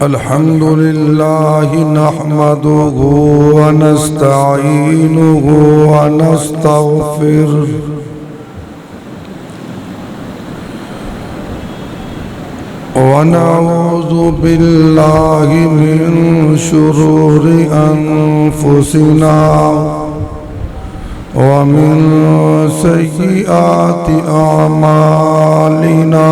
अल्हम्दुलिल्लाहि नहमदुहु व नस्तईनुहु व नस्तगफिरुह व नऊज़ु बिल्लाहि मिन शुरूरि अनफुसिना व मिन सय्यिआति अमालिना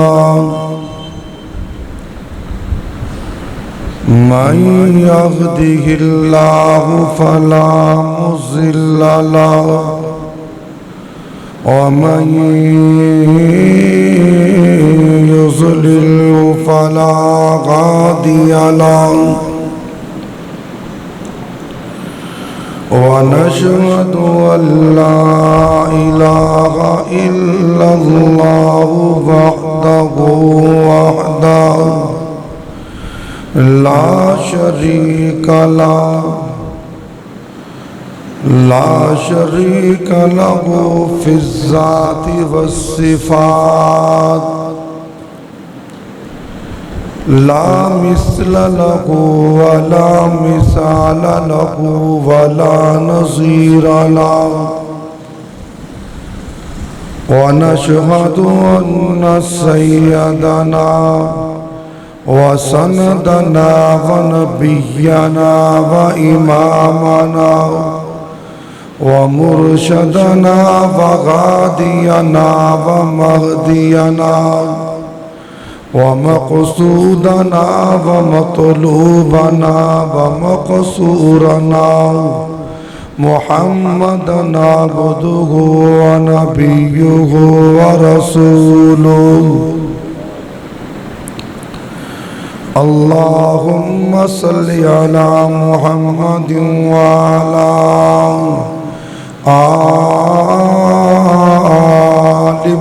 मन यहदिहिल्लाहु फला मुज़िल्ल लहु व मन युज़लिल्हु फला हादिय लहु व नशहदु अल्ला इलाहा इल्लल्लाहु वहदहु ला शरीक लहु फिज़्ज़ाति वस्सिफ़ात ला मिस्ल लहु वला मिसाल लहु वला नज़ीर लहु व नशहदु अन्न सय्यदना व सनदना व नबिय्यना व इमामना व मुर्शदना व गादियना व महदियना व मक़सूदना व मतलूबना व मक़सूरना मुहम्मदन अब्दुहु व नबियुहु व रसूलुहु अल्लाहुम्मा सल्लि अला मुहम्मदिन व अला आलि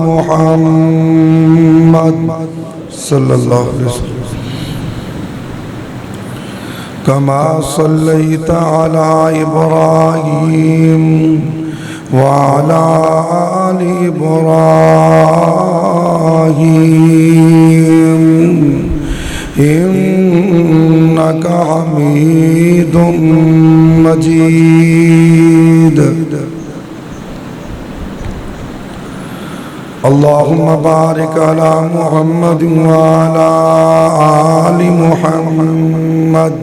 मुहम्मद सल्लल्लाहु अलैहि वसल्लम कमा सल्लैता अला इब्राहीम व अला आलि इब्राहीम इन्नका हमीदुम मजीद। अल्लाहुम्मा बारिक अला मुहम्मद व अला आलि मुहम्मद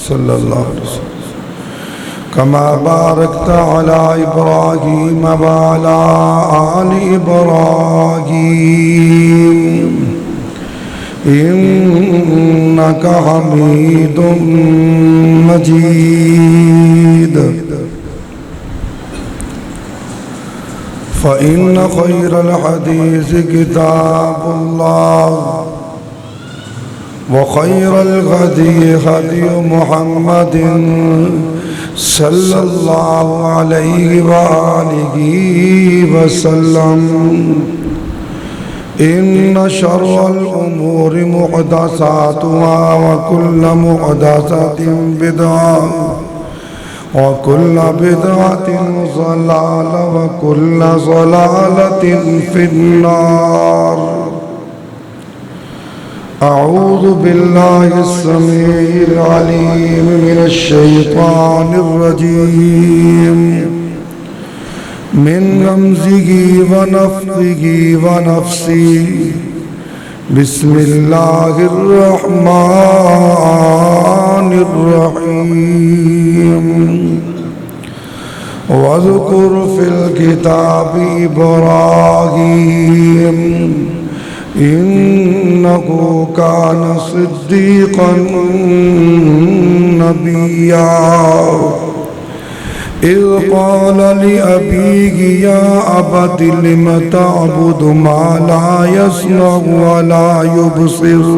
सल्लल्लाहु अलैहि वसल्लम कमा बारकता अला इब्राहीम व अला आलि इब्राहीम इन्नका हमीदुम मजीद। फ़इन्न खैरल हदीस किताबुल्लाह व खैरल हदी हदी मुहम्मदिन सल्लल्लाहु अलैहि व आलिहि वसल्लम। इन्न शर्रल उमूरि मुहदसातुहा व कुल्लु मुहदसतिन बिदअह व कुल्लु बिदअतिन ज़लालह व कुल्लु ज़लालतिन फिन्नार। अऊज़ु बिल्लाहिस समीइल अलीम मिनश शैतानिर रजीम मिन हमज़िही व नफ़्ख़िही व नफ़्सिही बिस्मिल्लाहिर रहमानिर रहीम। वज़्कुर फ़िल किताबि इब्राहीम इन्नहु कान सिद्दीक़न नबिय्या। इज़ क़ाल लिअबीही या अबति लिम तअबुदु मा ला यस्मअु व ला युबसिरु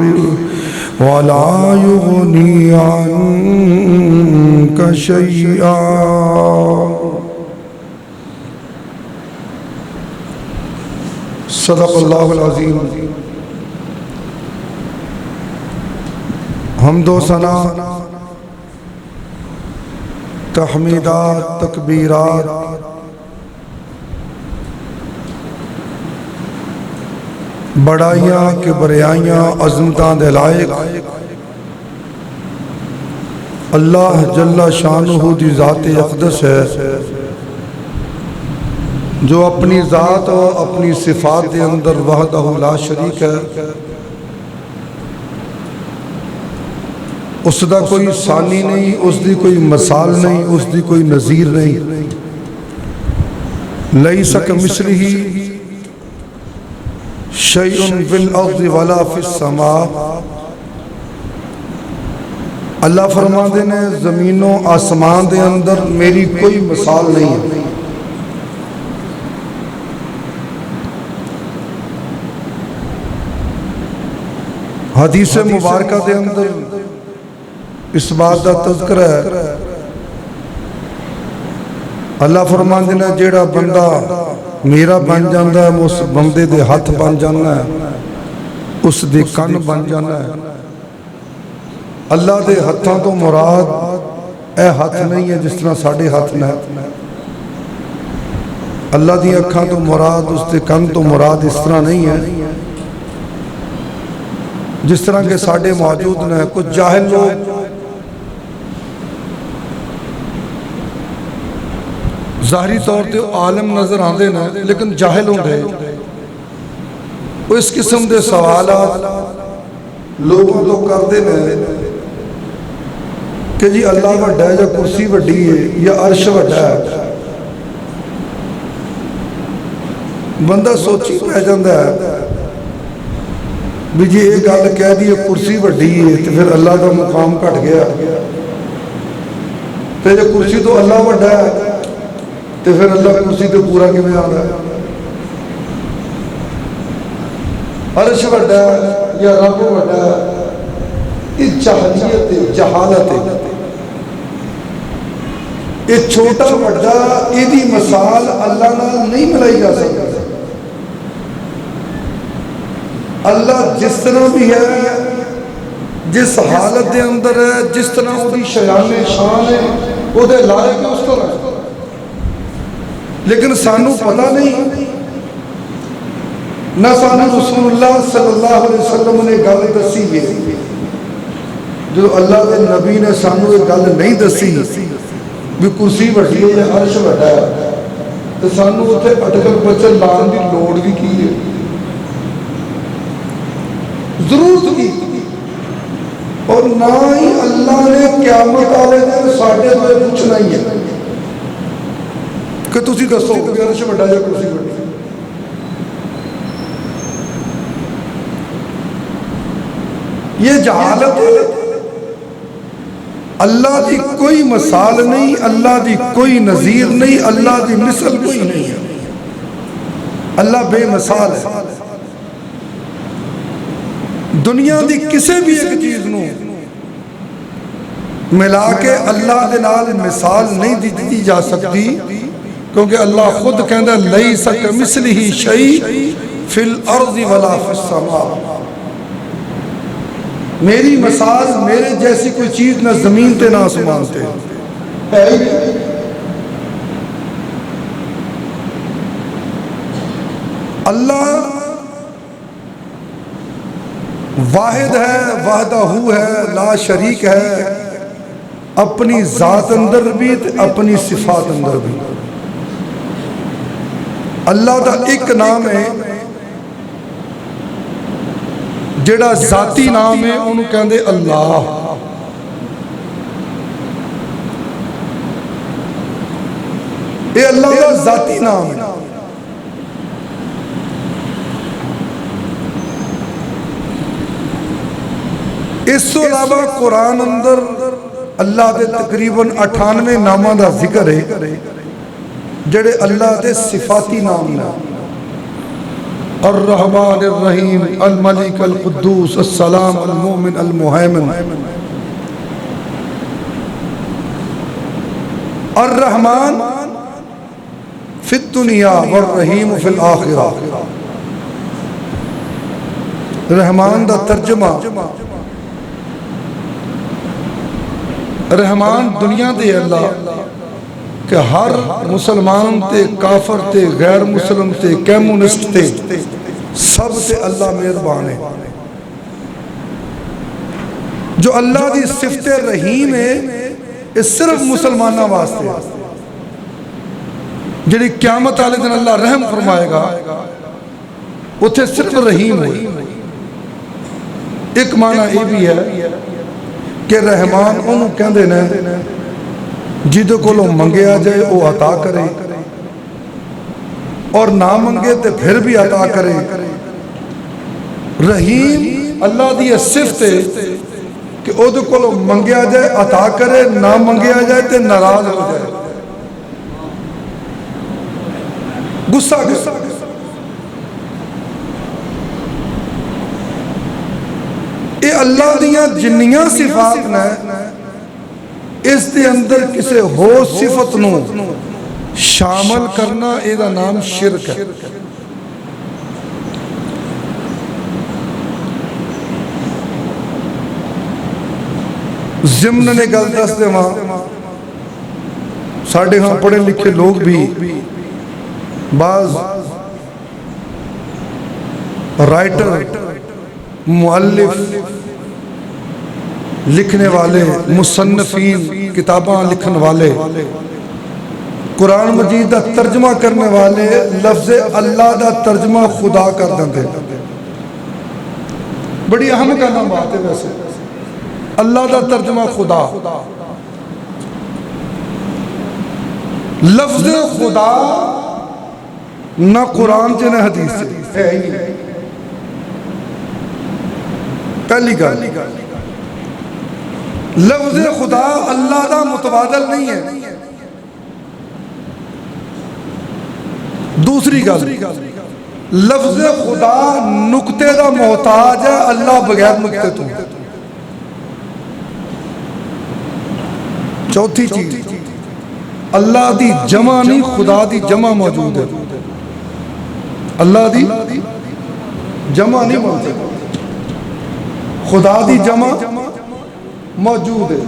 व ला युग़नी अन्का शैआ। सदक़ल्लाहुल अज़ीम। हम्दो सना तहमीदात, तकबीरात, बड़ाइयाँ किबरियाइयाँ अज़मतां दे लायक अल्लाह जल्ला शानुहु दी ज़ात अक़दस है, जो अपनी ज़ात और अपनी सिफ़ात के अंदर वहदहु ला शरीक है। उसका कोई सानी नहीं, उसकी कोई मिसाल नहीं, उसकी कोई नज़ीर नहीं। लैसा कमिस्लिही शैउन फिल अर्ज़ि वला फिस समा। अल्लाह फरमाते ने ज़मीनों आसमान के अंदर मेरी कोई मिसाल नहीं है। हदीस मुबारका के अंदर इस बात का तज़किरा है। अल्लाह फरमाते ने जेड़ा बंदा मेरा बन जाता है, उस बंदे दे हथ बन जाना है, उस दे कन बन जाना है। अल्लाह के हथों तो मुराद यह हथ नहीं है जिस तरह साढ़े हथ ने। अल्लाह दी अखां तो मुराद, उसके कन तो मुराद इस तरह नहीं है जिस तरह के साढ़े मौजूद ने। कुछ जाहिल लोग ज़ाहरी तौर पर आलम नजर आते हैं लेकिन जाहिल होंगे। इस किस्म के सवाल लोगों तो करते हैं कि जी अल्लाह वड्डा है या कुर्सी वड्डी है या अर्श वड्डा है। बंदा सोची पै जाता है भी जी ये गल कह दी कुर्सी वड्डी है तो फिर अल्लाह का मुकाम घट गया, तो जो कुर्सी तो अल्लाह वड्डा है तो फिर अल्लाह कुर्सी तो पूरा किवें आ रहा है। अर्श वड्डा या रब वड्डा, ये जाहलियत जहालत है। ये छोटा वड्डा इहदी मिसाल अल्लाह नाल नहीं मिलाई जा सकती। अल्लाह जिस तरह भी है, जिस हालत के अंदर है, जिस तरह उसकी शयाने शान है, वो लायक है उस तरह। लेकिन सानू पता नहीं, ना सानू रसूलुल्लाह सल्लल्लाहु अलैहि वसल्लम ने गल दसी है। जो अल्लाह के नबी ने सानू ये गल नहीं दसी भी कुर्सी वड्डी है या अर्श वड्डा है, तो सानू उत्थे अटकल बचल लाने की लोड़ भी की है, जरूरत की। और ना ही अल्लाह ने क़यामत वाले दिन साडे तो पूछना ही है कि तुसी दसो कि अर्श वड्डा या कुर्सी वड्डी। ये जहालत है। अल्लाह की कोई मिसाल नहीं, अल्लाह की कोई नज़ीर नहीं, अल्लाह की मिसल कोई नहीं है। अल्लाह बेमिसाल है। दुनिया की किसी भी एक चीज़ नूं मिला के अल्लाह के नाल मिसाल नहीं दी जा सकती, क्योंकि अल्लाह खुद कहता लैसा कमिस्लिही शै फिल अर्ज़ि वला फिस समा। मेरी मिसाल मेरे जैसी कोई चीज ना जमीन पे ना आसमान पे है। अल्लाह वाहिद है, वहदहू है, ला शरीक है, अपनी जात अंदर भी अपनी सिफात अंदर भी। अल्लाह का एक नाम है जेड़ा जाती नाम है, उन्होंने कहते अल्लाह। ये अल्लाह का जाती नाम है। इस तो अलावा कुरान अंदर अल्लाह के तकरीबन 98 नामों का जिक्र है जेड़े अल्लाह के सिफाती नाम ने। अर्रहमान अर्रहीम अल मलिक अल कुद्दूस अस्सलाम अल मोमिन अल मुहैमिन। अर्रहमान फिद दुनिया वर रहीम फिल आखिरा। रहमान दा तर्जमा रहमान दुनिया दे अल्लाह कि हर मुसलमान ते काफर ते गैर मुसलम ते कम्युनिस्ट ते सब ते अल्लाह मेहरबान है। जो अल्लाह की सिफत रहीम है ये सिर्फ मुसलमानों वास्ते है। जी क्यामत वाले दिन अल्लाह रहम फरमाएगा उत्थे सिर्फ रहीम है। एक माना यह भी है कि रहमान उन्होंने कहते हैं जिदे कोलों मंगया जाए वो अता करे और ना मंगे तो फिर भी अता करे। रहीम अल्लाह की सिफत है कि उहदे कोलों मंगया जाए अता करे, ना मंगया जाए तो नाराज हो जाए, गुस्सा गुस्सा। ये अल्लाह दियां जिन्नियां सिफात ने इस दे अंदर किसी होर सिफत नूं शामिल करना इहदा नाम शिरक है। जिमन ने गल दस देवां, साडे हाँ पढ़े लिखे लोग भी बाज राइटर मुअल्लिफ लिखने वाले मुसन्नफीन किताबां लिखने वाले कुरान मजीद का तर्जमा करने वाले लफ्ज़ अल्लाह का तर्जमा खुदा कर देंगे। बड़ी अहम कहना बात है। वैसे अल्लाह का तर्जमा खुदा, लफ्ज़ खुदा ना कुरान च ना हदीस है ही नहीं। पहली गल लफ्ज़ खुदा अल्लाह का मुतबादल नहीं है। दूसरी गल लफ्ज़ खुदा नुक्ते का मोहताज है, अल्लाह बगैर नुक्ते तो। चौथी चीज अल्लाह की जमा नहीं, खुदा की जमा मौजूद है। अल्लाह की जमा नहीं मौजूद, खुदा की जमा मौजूद है।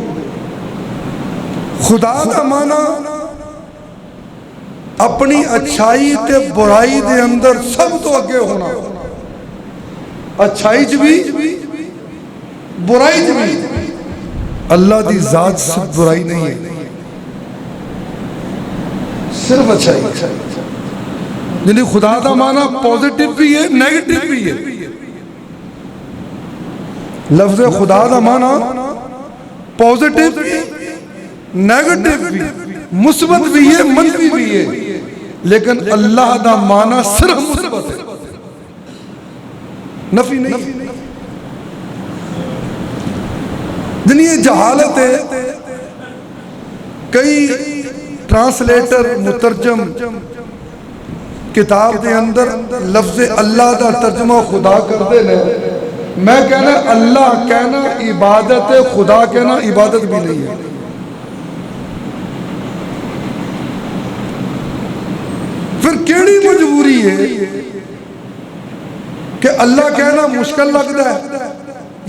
खुदा का माना अपनी अच्छाई ते बुराई दे अंदर सब तो अगे होना, अच्छाई च भी बुराई च भी। अल्लाह की जात सिर्फ बुराई नहीं है, सिर्फ अच्छाई। यानी खुदा का माना पॉजिटिव भी है, नेगेटिव भी है। लफ्ज़ खुदा का माना पॉजिटिव नेगेटिव भी, मुस्बत भी है, मनफी भी है। लेकिन अल्लाह का माना सिर्फ मुस्बत है, नफी नहीं। दुनिया जहालत है। कई ट्रांसलेटर मुतरजम किताब के अंदर लफ्ज़ अल्लाह का तर्जमा खुदा करते हैं। मैं कहना अल्लाह कहना इबादत है, खुदा कहना इबादत भी नहीं है। फिर केड़ी मजबूरी है कि अल्लाह कहना मुश्किल लगता है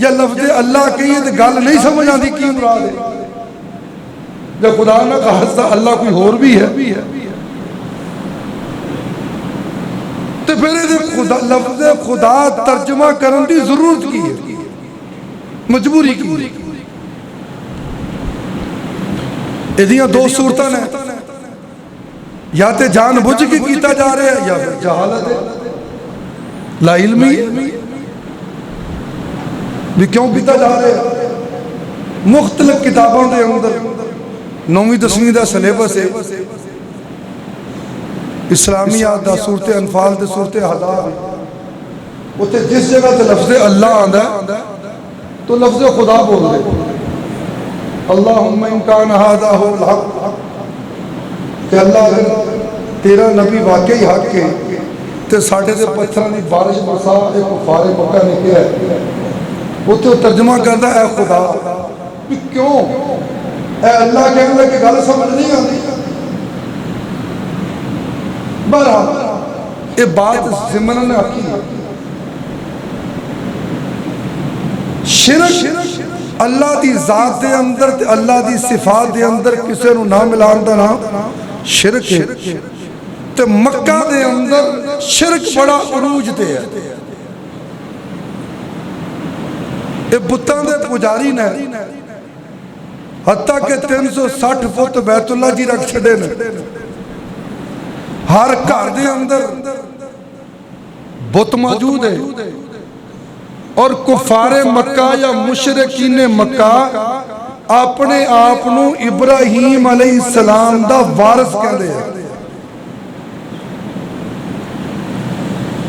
या लफ्ज़ अल्लाह कहिए तो गल नहीं समझ आती की मुराद है। जब खुदा ना कहा अल्लाह कोई होर भी है तो फिर खुदा लफ्ज़ खुदा तर्जमा करने की जरूरत की है, मजबूरी की। इहदियां दो सूरत ने, या तो जान बुझ के किया जा रहा है या फिर जहालत है, ला इल्मी भी क्यों किया जा रहा है। मुख्तलिफ किताबों के अंदर 9वीं 10वीं का सिलेबस है, इस्लामियात दा सूरत अनफाल ते सूरत हज़ार, उत्थे जिस जगह से लफ्ज़ अल्लाह आंदा तो लफ्ज़ खुदा बोल दे, अल्लाहुम्मा इन कान हाज़ा हुवल हक़, कि अल्लाह तेरा नबी वाकई हक है तो साढ़े ते पत्थरों की बारिश बरसा। एक कुफारे मक्का ने कहा, उत्थे तर्जमा करता है खुदा भी क्यों है अल्लाह कहने की गल समझ नहीं आती। बहरहाल ये बात जिमन ने आखी। शिरक अल्लाह की जात के अंदर ते अल्लाह की सिफात के अंदर किसी को ना मिलान का नाम शिरक है। ते मक्का के अंदर शिरक बड़ा उरूज ते है। ये बुतां दे पुजारी ने हत्ता के 360 फुट बैतुल्ला जी रख छड़े ने। हर घर के अंदर बुत मौजूद है और कुफारे मक्का या मुशरिकीन मक्का अपने आप को इब्राहिम अलैहिस्सलाम दा वारिस कहते हैं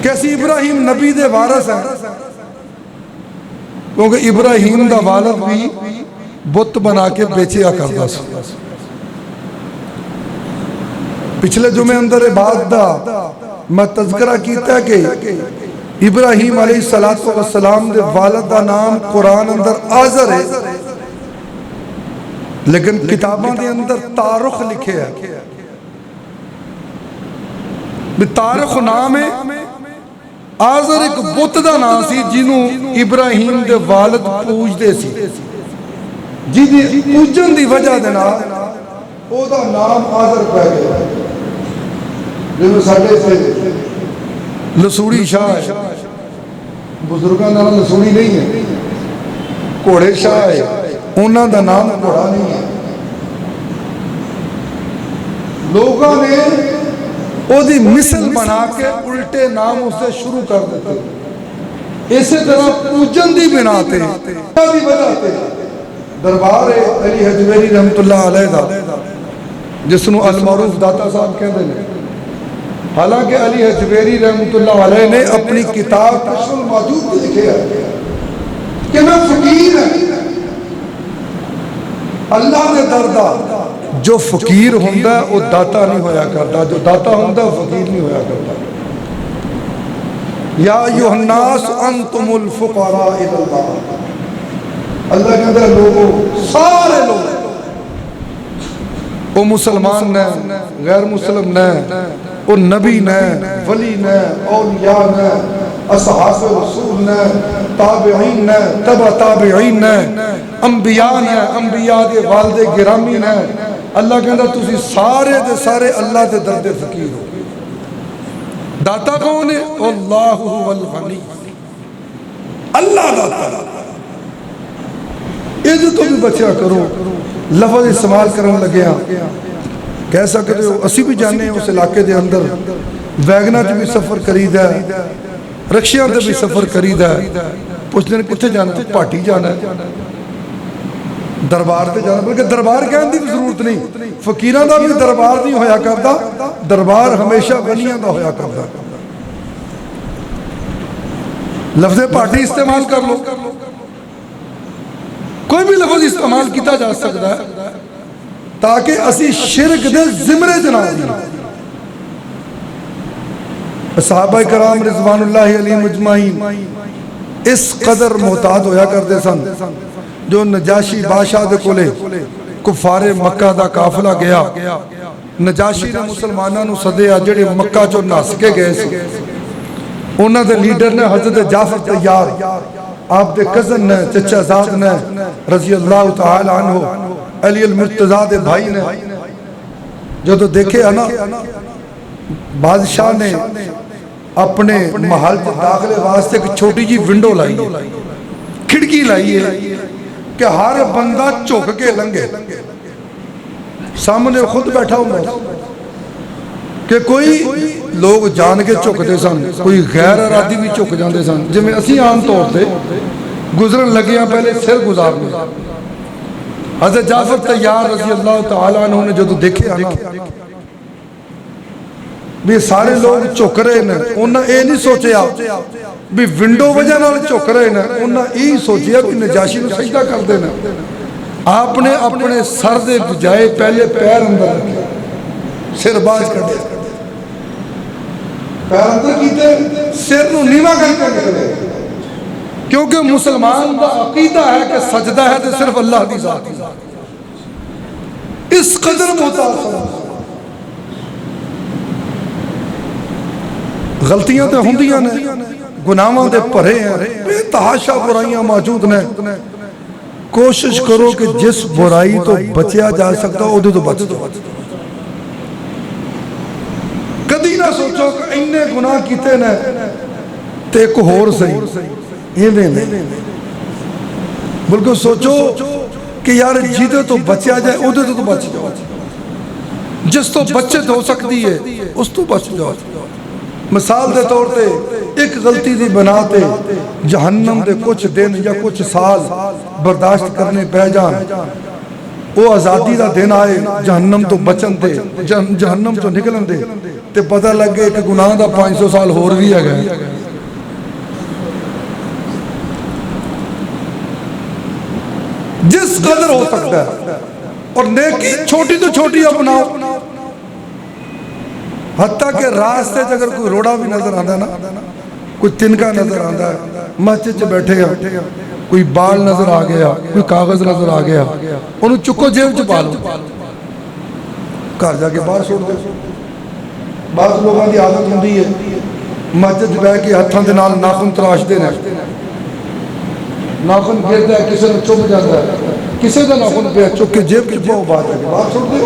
कि असीं इब्राहिम नबी दे वारिस हैं, क्योंकि इब्राहिम दा वालिद भी बुत बना के बेचिया करता सी। पिछले जुमे अंदर बात दा मैं तज़किरा किया कि इब्राहिम अलैहिस्सलातु वस्सलाम दे वालिद दा नाम कुरान अंदर आज़र है, लेकिन किताबों के अंदर तारुख लिखे है। तारुख नाम है, आज़र एक बुत दा नाम सी जिन्हों इब्राहिम दे वालिद पूजते सी, जिहदी पूजन की वजह दे नाल ओदा नाम आज़र पै गया। जिन्हों साडे लसूड़ी शाह है, बुजुर्गों का नाम लसूड़ी नहीं है, घोड़े शाह है, उन्हों का नाम घोड़ा नहीं है। लोगों ने ओदी मिसल बना के उल्टे नाम उससे शुरू कर देते। इसी तरह पूजन की बिना ते दरबार है अली हजवेरी रहमतुल्लाह अलैह दा, जिसनों अल मरूफ दाता साहब कहते हैं। हालांकि अली हजवेरी रहमतुल्लाह अलैह ने अपनी किताब कश्फुल मौजूद में लिखे कि मैं फकीर है अल्लाह के दर दा। जो फकीर होंदा वो दाता नहीं होया करता, जो दाता होंदा फकीर नहीं होया करता। या अय्युहन्नास अंतुमुल फुक़रा इलल्लाह, अल्लाह कहता लोगों सारे लोग, वो मुसलमान ने, गैर मुसलिम ने, वो नबी ने, वली ने, औलिया ने, असहाब रसूल ने, ताबिईन ने, तबा ताबिईन ने, अंबिया ने, अंबिया के वालिद गिरामी ने। अल्लाह कहता तुसी सारे दे सारे अल्लाह के दर दे फकीर हो। दाता कौन है? अल्लाहु वल गनी, अल्लाह दाता। ये तो भी बचा करो, लफ्ज़ इस्तेमाल करने लगे कह सकते हो। असी भी जाने उस इलाके के अंदर वैगना च भी सफ़र करीदा, रक्शिया से भी सफ़र करीदा। पुछते हैं कितने जाना? भाटी जाना है, दरबार से जाना। बल्कि दरबार कहने की भी जरूरत नहीं, फकीरां दा भी दरबार नहीं होया करता, दरबार हमेशा वलियां दा होया करता। लफ्ज़ भाटी इस्तेमाल कर लो, कोई भी लफ्ज़ इस्तेमाल किया जा सकता है ताकि असी शिरक दे ज़िमरे च ना आइए। सहाबा कराम रिज़वानुल्लाहि अलैहिम अजमाइन इस कदर मोहताज होया करते सन, जो नजाशी बादशाह दे कोले कुफारे मक्का दा काफिला गया, नजाशी ने मुसलमानों को सद्या जिहड़े मक्का चों नस के गए सी। उन्हां दे लीडर ने हज़रत जाफर तैयार, आप दे कज़न ने, चचा ज़ाद ने रज़ी अल्लाह तआला अन्हु, अली अल मुर्तज़ा दे भाई ने जो तो देखे है ना, बादशाह ने अपने महल के दाखिले वास्ते एक छोटी जी विंडो लाई है, खिड़की लाई है कि हर बंदा झुक के लंघे। सामने खुद बैठा होगा कि कोई लोग जान के झुकते सन, कोई गैर इरादी भी झुक जाते सन। जिवें असीं आम तौर पर गुजरन लगे पहले सिर गुजारने। हज़रत जाफर तैयार रज़ी अल्लाह तआला अन्हु ने जो देखे ना भी सारे लोग झुक रहे हैं, उन्हें यह नहीं सोचा भी विंडो वजह नाल झुक रहे हैं, उन्हें यही सोचा कि नजाशी को सजदा कर देना। आपने अपने सर के बजाय पहले पैर अंदर रखे, सिर बाज कर दिया, पैर अंदर कीते, सिर को नीवा करके निकले। क्योंकि मुसलमान का अकीदा है कि सजदा है तो सिर्फ अल्लाह की जात है। इस कदर मोहताज गलतियां तो होंदियां ने, गुनाहों दे भरे हैं, बेतहाशा बुराइयां मौजूद ने। कोशिश करो कि जिस बुराई तो बचया जा सकता उहदे तो बच जाओ। कदी ना सोचो कि इन्ने गुनाह किते ने ते एक होर सही, इवें नहीं। बल्कि सोचो कि यार जिदे तो बचया जाए उहदे तो बच जाओ। जिस तो बचत हो सकती है उस तो बच जाओ। मिसाल के तौर पर एक गलती की बना ते जहन्नम के कुछ दिन या कुछ साल बर्दाश्त करने पै जान, वो आज़ादी का दिन आए जहन्नम तो बचन दे, जहन्नम तो निकलन दे, ते पता लगे कि गुनाह का 500 साल होर भी है। जिस कदर हो सकता है, और नेकी छोटी तो छोटी अपनाओ। हत्ता के रास्ते अगर कोई रोड़ा भी नजर आता ना, कोई तिनका नजर आता है, मस्जिद च बैठे हैं, कोई बाल नजर आ गया, कोई कागज नजर आ गया, उन्हें चुको जेब च पा लो, घर जाके बाहर छोड़ दो। बाद लोगों की आदत होती है मस्जिद बह के हथों के नाल नाखून तराशते हैं, नाखून गिरता है, किसी ने चुप जाता है, किसी का नाखून पे चुक के जेब च पाओ, बाहर छोड़ दो।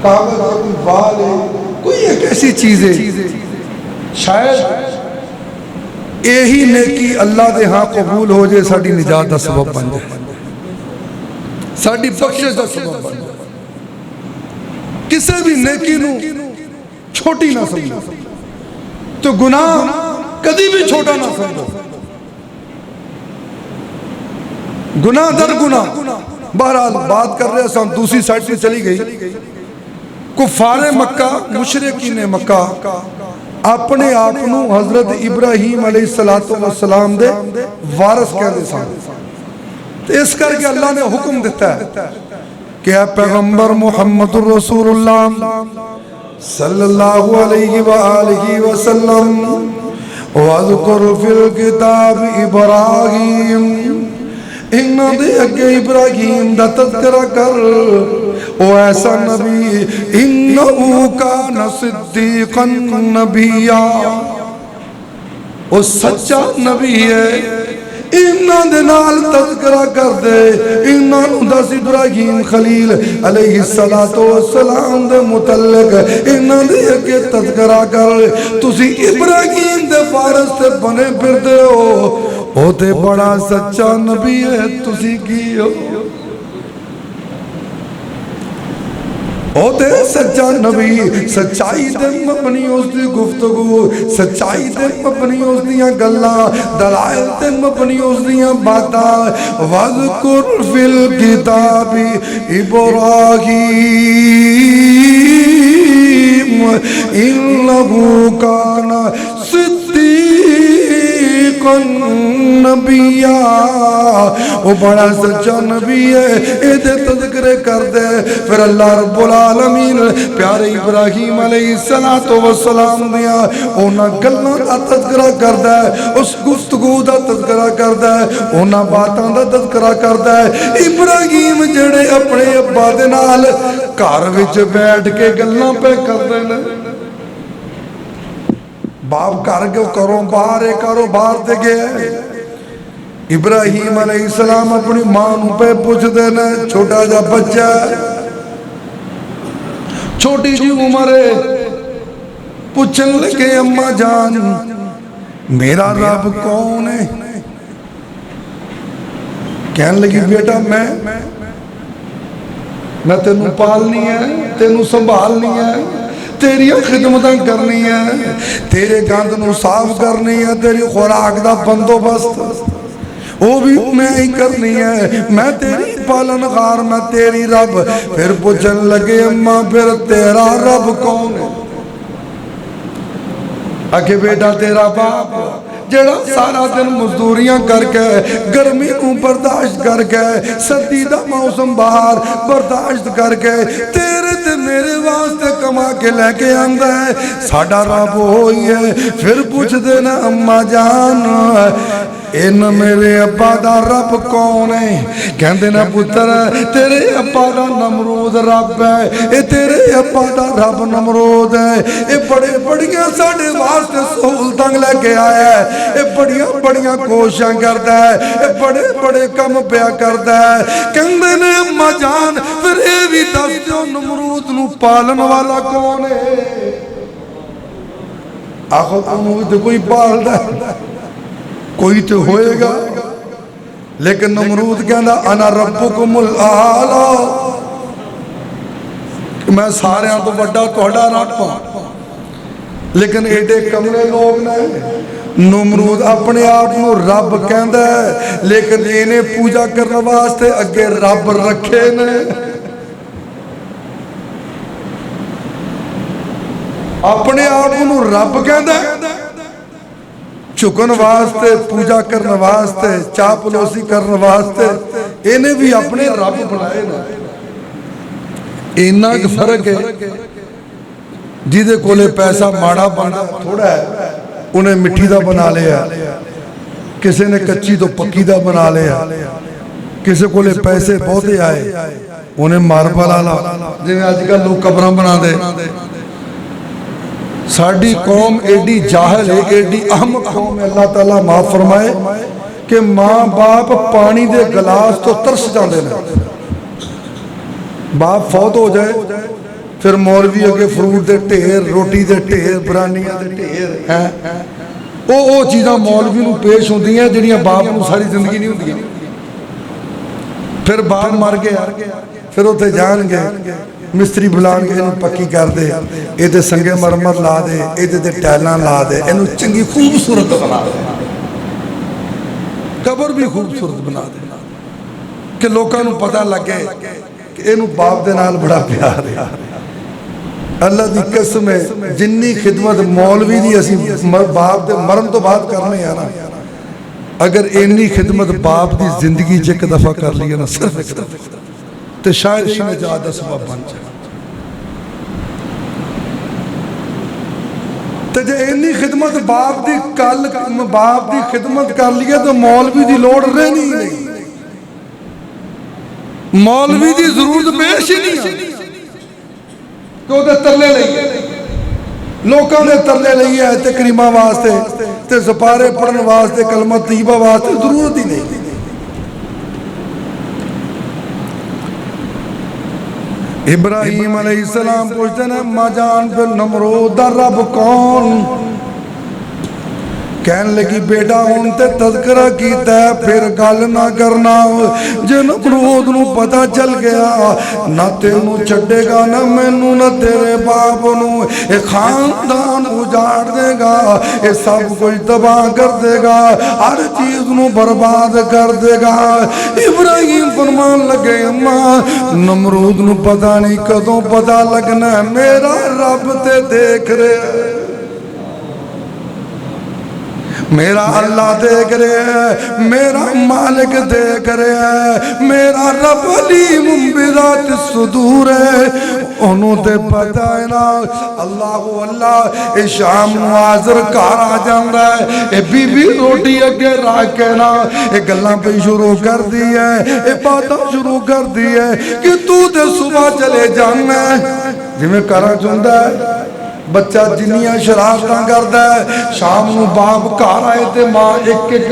कागज है, कोई बाल है, कोई एक ऐसी चीज है, शायद यही नेकी अल्लाह के हाँ कबूल हो जाए, साड़ी निजात का सबब बन जाए, साड़ी बख्शिश का सबब बन जाए। किसी भी नेकी नू छोटी ना समझो, तो गुनाह कभी भी छोटा ना समझो। गुनाह दर गुनाह। बहरहाल बात कर रहे हैं, दूसरी साइड से चली गई। कुफारे मक्का, मुशरिकीन मक्का अपने आप को हजरत इब्राहिम अलैहिस्सलाम दे वारिस कहते सन। तो इस करके अल्लाह ने हुक्म दिता है कि ऐ पैगंबर मुहम्मद रसूलुल्लाह सल्लल्लाहु अलैहि व आलिहि वसल्लम वज़कुर फिल किताब इब्राहिम, इन्हां दे अगे इब्राहिम दा तज़किरा कर, ओ ऐसा नबी इन्नहु कान सिद्दीक़न नबिया, ओ सच्चा नबी है। इन्हां दे नाल तज़किरा कर दे, इन्हां नूं दस इब्राहिम खलील अलैहिस्सलातु वस्सलाम दे मुतल्लिक इन्हां दे अगे तज़किरा कर। तुसी इब्राहिम दे वारिस ते बने फिरदे हो, ओ ते बड़ा सच्चा नबी है, तुसी की हो? ओते सच्चा नबी, सच्चाई ते मबनी उसकी गुफ्तगू, सच्चाई ते मबनी उसदियां गल्लां, दलाइल ते मबनी उसदियां बातां। वज़कुर फिल किताबी इब्राहीम इन्नहु काना नबिया, वो बड़ा सच्चा नबी है, ये तज़किरे कर दे। फिर अल्लाह रब्बुल आलमीन प्यारे इब्राहिम अलैहिस्सलातु वस्सलाम दिया उन्हां गल्लां दा तज़किरा करदा है, उस गुफ्तगू दा तज़किरा करदा है, उन्हां बातां दा तज़किरा करदा है। इब्राहिम जेड़े अपने अब्बा दे नाल घर विच बैठ के गल्लां पे करदे ने, बाप घर के करो बाहर है, करो बाहर से गए। इब्राहिम अलैहिस्सलाम अपनी मां पे पूछते ने, छोटा जा बच्चा, छोटी जी उम्र है, पूछन लगे अम्मा जान मेरा रब कौन है? कहने लगी बेटा मैं तेनू पालनी है, तेनू संभालनी है, तेरिया खिदमत करनी है, तेरे गंद नू साफ करनी है, तेरी खुराक का बंदोबस्त वो भी मैं ही करनी है, मैं तेरी पालनहार, मैं तेरी रब। फिर पूछन लगे अम्मा फिर तेरा रब कौन है? आखे बेटा तेरा बाप जेड़ा सारा दिन मजदूरियां करके, गर्मी को बर्दाश्त करके, सर्दी का मौसम बाहर बर्दाश्त करके तेरे ते मेरे वास्ते कमा के लेके आंदा है, साडा रब हो ही है। फिर पूछते ना अम्मा जान इन मेरे अब्बा दा रब कौन है? कहंदे ने पुत्र तेरे अब्बा दा नमरूद रब है, ये तेरे अब्बा दा रब नमरूद है। ये बड़े बड़ियां साडे वास्ते सहूलतां लेके आया है, ये बड़ियां बड़ियां कोशिशां करदा है, ये बड़े बड़े काम पिया करदा है। कहंदे ने अम्मा जान फिर ये भी दस दो नमरूद नूं पालन वाला कौन है? आखो तो कोई पालदा, कोई तो होएगा। लेकिन नमरूद कहंदा अना रब्बुकुमुल आला, मैं सारियां तो वड्डा तुहाडा रब हां। लेकिन एडे कमले लोग ने नमरूद अपने आप को रब कहंदा है, लेकिन इन्हें पूजा करने वास्ते अगे रब रखे ने। अपने आप को रब कहंदा, झुकन वास्ते, पूजा करने वास्ते, चापलूसी करने वास्ते इन्हें भी अपने रब बनाए ना। इन्ना क फर्क है। जिदे कोले पैसा माड़ा बनता थोड़ा है उन्हें मिट्टी का बना लिया, किसी ने कच्ची तो पक्की का बना लिया, किसी कोले पैसे बहुते आए उन्हें मार्बल वाला, जिवें अजकल लोग कब्रां बना दे। साडी कौम एडी जाहल है, एडी अहम कौम है। अल्लाह ताला माफ फरमाए कि माँ बाप पानी दे गिलास तो तरस जाते हैं। बाप फौत हो जाए फिर मौलवी अगे फ्रूट दे ढेर, रोटी दे ढेर, बिरानियां दे ढेर हैं। वो चीज़ां मौलवी नूं पेश होंदियां जिहड़ियां बाप नूं सारी जिंदगी नहीं होंदियां। फिर बाप मर गया फिर उत्थे जाणगे मिस्त्री बुलाएंगे, इन्हू पक्की कर दे, ये संगे मरमर ला दे, ये टाइलां ला दे, इन्हू चंगी खूबसूरत बना दे, कबर भी खूबसूरत बना दे कि लोगों को पता लगे कि इनू बाप दे नाल बड़ा प्यार है। अल्लाह की कसम है जिन्नी खिदमत मौलवी की असीं बाप दे मरन तो बाद करने हैं ना, अगर इन्नी खिदमत बाप की जिंदगी च एक दफा कर ली ना सिर्फ तो शायद ही नजात का सबब बन जाए। तो जे इन्नी खिदमत बाप की कल बाप की खिदमत कर लीए तो मौलवी की लोड़ रहनी नहीं, मौलवी की जरूरत पेश ही नहीं। तो तरले लईए लोगों ने तरले लईए तकरीमा वास्ते ते सपारे पढ़ने वास्ते कलमा तय्यबा वास्ते जरूरत ही नहीं। इब्राहिम अलैहिस्सलाम पूछते हैं अम्मा जान फिर नमरूद दा रब कौन? कहने लगी बेटा हूं ते तज़किरा कीता फिर गल ना करना, जे नमरूद नूं पता चल गया ना तेनू छड्डेगा ना मैनू ना तेरे बाप नूं, ये खानदान उजाड़ देगा, ये सब कुछ तबाह कर देगा, हर चीज नूं बर्बाद कर देगा। इब्राहिम फरमान लगे अम्मा नमरूद नूं पता नहीं कदों पता लगना, मेरा रब ते देख रहा है, मेरा अल्लाह देख रहे है, मेरा मालिक देख रहे है, मेरा रब अलीम बिज़ात सुदूर है, उन्होंने ते पता है ना। अल्लाह अल्लाह ये शाम हाजिर घर आ जाता है, ये बीबी रोटी अगे रख के ना ये गल्लां पे शुरू कर दी है, ये बातें शुरू कर दी है कि तू तो सुबह चले जाना जिवें घर चुंदा है बच्चा जिन्नियां शरारतां करता है, शाम को बाप घर आए तो मां एक एक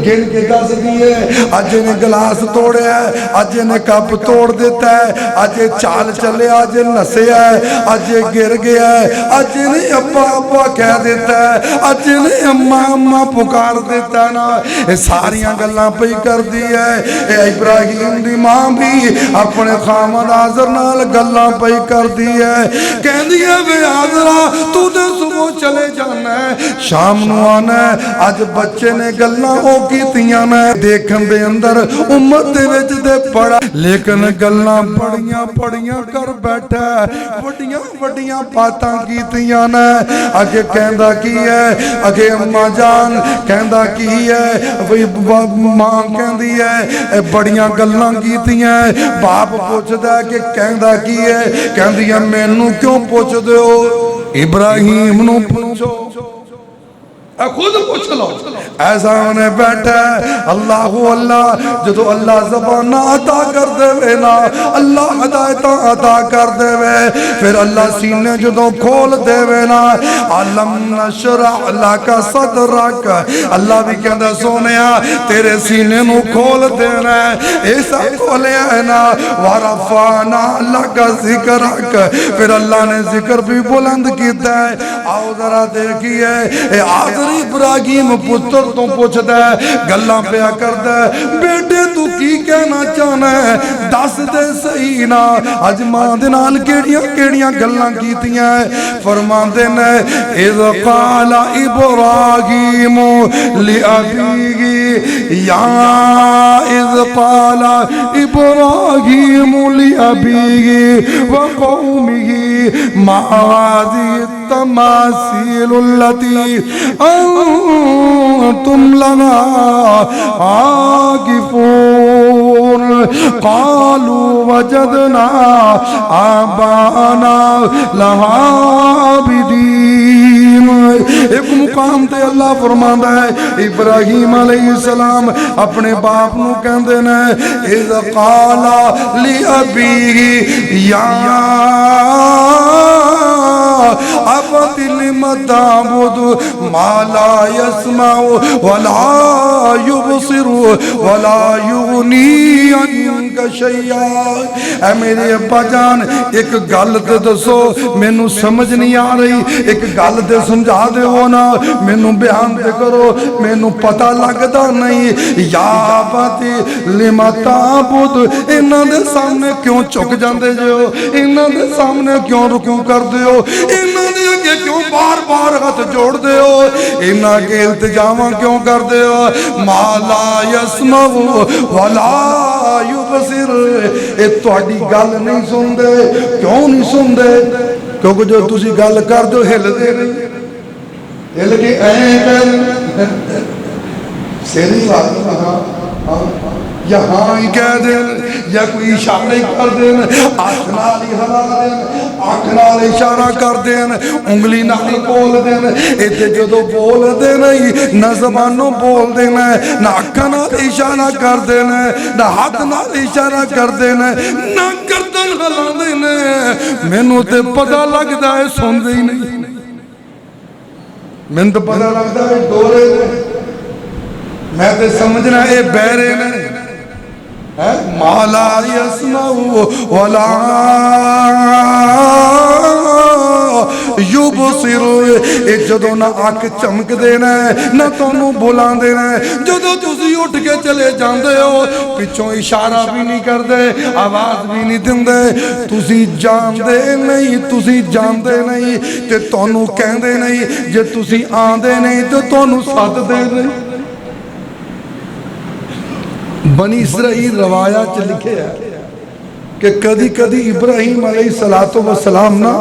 गिन के दस दी है, अज इन्हें गिलास तोड़िया, अज इन्हें कप तोड़ दिता है, अज ये चाल चले, अज नसया है, अज ये गिर गया है, अज इन्हें अब्बा अब्बा कह देता है, अज इन्हें अम्मा अम्मा पुकार देता है ना, ये सारियां गल्लां पई कर दी है। इब्राहिम दी मां भी अपने खामद हाज़र नाल गल्लां पई कर दी है, कहंदी है वे हाज़रा तू तो सुबह चले जाना है शाम नू आना है, अज बच्चे ने गल्लां ओ कीतियां ने देखण दे अंदर उम्मत दे विच ते पड़ा, लेकिन गल्लां बड़ियां बड़ियां कर बैठा, वड्डियां वड्डियां बातां कीतियां ने। अगे कहंदा की है, अगे अम्मा जान कहंदा की है, मां कहंदी है बड़ियां गल्लां कीतियां, बाप पुछदा कि कहंदा की है, कहंदी है मैनू क्यों पुछदे हो, इब्राहिम नू पूछो। खुद पूछ लो। ऐसा उन्हें बैठा अल्लाह अल्लाह जो अल्लाह ज़बाना अता कर देवे ना, अल्लाह हदायत अता कर देवे, फिर अल्लाह सीने जो खोल देवे ना, अलम नशरह लका सदरक, अल्लाह भी कहता सोने तेरे सीने नू खोल देना, ऐसा खोलिया है ना, वरफाना लका जिक्रक, फिर अल्लाह ने जिक्र भी बुलंद किया है। आओ जरा देखिए आदरी इब्राहिम पुत्र तो पूछता है, गल्लां पिया करदा है, बेटे तू की कहना चाहना है, दस दे सही ना, अज मां दे नाल केड़ियां केड़ियां गल्लां कीतियां। फरमांदे ने इज़ क़ाला इब्राहिम लि अबीही, या इज़ क़ाला इब्राहिम लि अबीही व क़ौमिही मा हाज़िही तमासीलुल्लती तुम लना आकिफून, कालू वजदना आबाना लहाबिदीन। एक मुकाम ते अल्लाह फरमांदा है इब्राहिम अलैहिस्सलाम अपने बाप नू कहंदे ने, इज़ क़ाला लि अबीही या अबति लिमा ताबुदु मा ला यस्माउ वला युबसिरु वला युगनी अन्का शैया। ऐ मेरे अब्बा जान एक गल ते दसो, मैनू समझ नहीं आ रही, एक गल ते समझा देवो ना, मैनू बयान ते करो, मैनू पता लगता नहीं। या अबति लिमा ताबुदु, इन्हां दे सामने क्यों झुक जांदे जो, इन्हां दे सामने क्यों रुकू करदे हो, इन्हां दे अगे क्यों बार बार हाथ जोड़ते हो, इन्हां के इल्तिजामा क्यों करते हो। माला यस्माउ वला युबसिर, ये तुहाडी गल नहीं सुनते। क्यों नहीं सुनते? क्योंकि जो तुसी गल कर दो हिलते नहीं, हिल के ऐ सेरी या हाँ ही कह देन, या कोई इशारे कर देन, अख नाल ही हिला देन, अख नाल इशारा कर देन, उंगली नाल बोल देन। इत्थे जदों बोल देना ही ना ज़बानों बोल देना, ना अखां नाल इशारा कर देना, ना हाथ नाल इशारा कर देना, ना गर्दन हिला देना। मैनू ते पता लगता है सुनते ही नहीं, मैनू तो पता लगता है डोरे ने, मैं तो समझना ये बहरे ने। माला यस्माउ वला युबसिरु, जदों ना अख चमक देना ना तुहानू बुला देना, जदों तुसी उठ के चले जाते हो पिछों इशारा भी नहीं करते, आवाज भी नहीं दिंदे, तुसी जानते नहीं, तुसी जानते नहीं ते तुहानू कहंदे नहीं, जे तुसी आंदे नहीं तो तुहानू सददे नहीं। बनी इसराइल रवायात च लिखे है कि कदी कदी इब्राहिम अलैहिस्सलातु वस्सलाम ना